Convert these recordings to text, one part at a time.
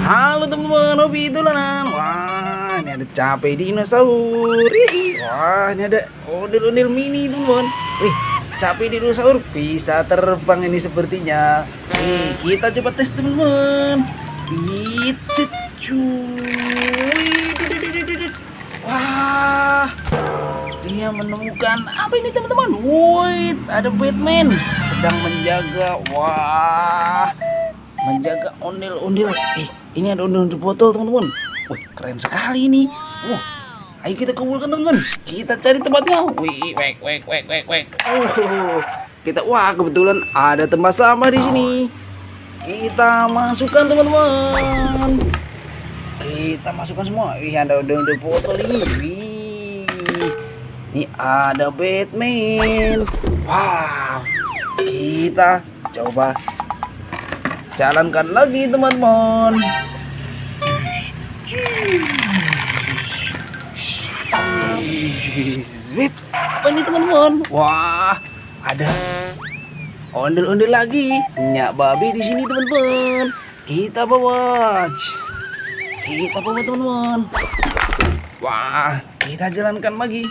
Halo teman-teman, hobi dolanan. Wah, ini ada capek dinosaurus. Wah, ini ada ondel-ondel mini teman-teman. Wih, capek dinosaurus bisa terbang ini sepertinya. Nih, kita coba tes teman-teman. Wih, cuy. Wah, dia menemukan apa ini teman-teman? Wih, ada Batman sedang menjaga. Wah, menjaga ondel-ondel. Ini ada ondel-ondel botol teman-teman. Wih, keren sekali ini. Wah, ayo kita kumpulkan teman-teman. Kita cari tempatnya. Wih, wek. Wah, kebetulan ada tempat sampah di sini. Kita masukkan teman-teman. Kita masukkan semua. Wih, ada ondel-ondel botol ini. Wih, ini ada Batman. Wow, kita coba jalankan lagi teman-teman. Apa ini teman-teman? Wah, ada ondel-ondel lagi. Nyak babi di sini teman-teman. Kita bawa teman-teman. Wah, kita jalankan lagi.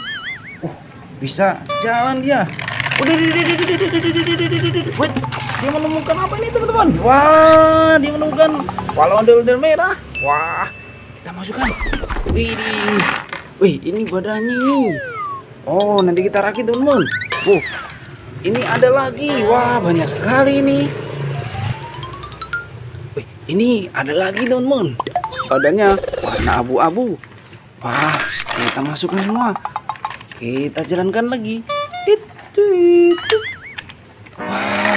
Bisa jalan dia. Wait, dia menemukan apa ini teman-teman? Wah, dia menemukan kepala ondel-ondel merah. Wah, kita masukkan. Wih, ini badannya ini. Oh, nanti kita rakit teman-teman. Ini ada lagi. Wah, banyak sekali ini. Wih, ini ada lagi teman-teman. Badannya warna abu-abu. Wah, kita masukkan semua. Kita jalankan lagi. Wah,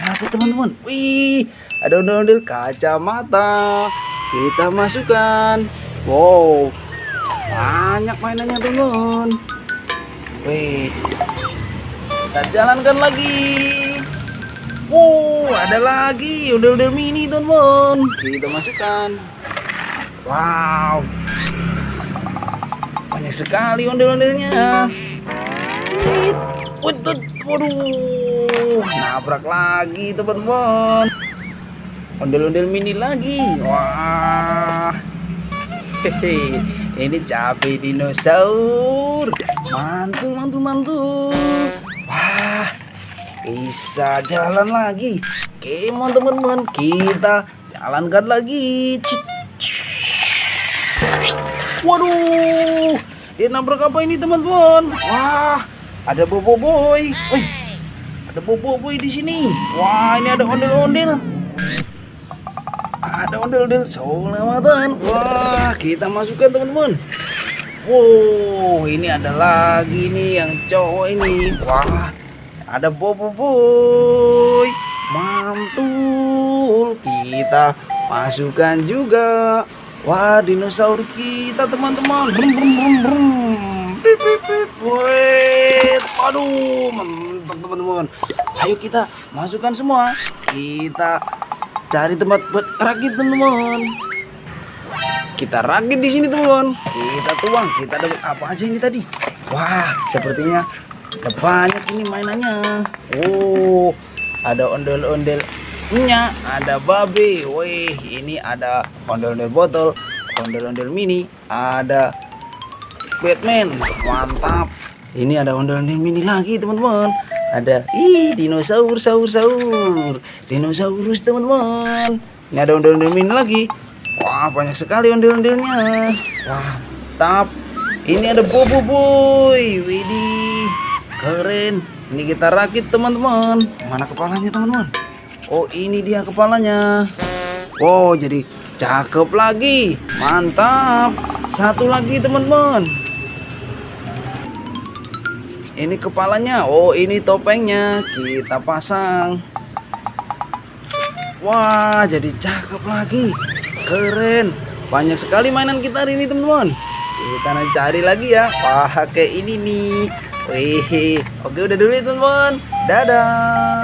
mata teman-teman. Wih, ada ondel-ondel kacamata. Kita masukkan. Wow, banyak mainannya teman-teman. Wih, kita jalankan lagi. Wow, ada lagi ondel-ondel mini teman-teman. Kita masukkan. Wow, banyak sekali ondel-ondelnya. Waduh, nabrak lagi teman-teman. Ondel-ondel mini lagi. Wah, hehe, ini capek dinosaur. Mantul. Wah, bisa jalan lagi. Kemon teman-teman, kita jalankan lagi. Waduh, dia nabrak apa ini teman-teman? Wah, ada boboiboy. Wih, ada boboiboy di sini. Wah, ini ada ondel-ondel. Ada ondel-ondel selamatan. Wah, kita masukkan teman-teman. Wow, ini ada lagi nih yang cowok ini. Wah, ada boboiboy. Mantul. Kita masukkan juga. Wah, dinosaurus kita teman-teman. Wait, aduh, mantap teman-teman. Ayo kita masukkan semua. Kita cari tempat buat rakit teman-teman. Kita rakit di sini teman-teman. Kita tuang. Kita dapat apa aja ini tadi? Wah, sepertinya ada banyak ini mainannya. Oh, ada ondel-ondelnya, ada babi. Wih, ini ada ondel-ondel botol, ondel-ondel mini, ada Batman. Mantap. Ini ada ondel-ondel mini lagi teman-teman. Ada dinosaurus teman-teman. Ini ada ondel-ondel mini lagi. Wah, banyak sekali ondel-ondelnya. Wah, mantap. Ini ada boboiboy. Widih, keren. Ini kita rakit teman-teman. Mana kepalanya teman-teman? Oh, ini dia kepalanya. Wow, jadi cakep lagi. Mantap. Satu lagi teman-teman. Ini kepalanya. Oh, ini topengnya. Kita pasang. Wah, jadi cakep lagi. Keren. Banyak sekali mainan kita hari ini teman-teman. Kita cari lagi ya. Wah, kayak ini nih. Wih, oke udah dulu ya teman-teman. Dadah.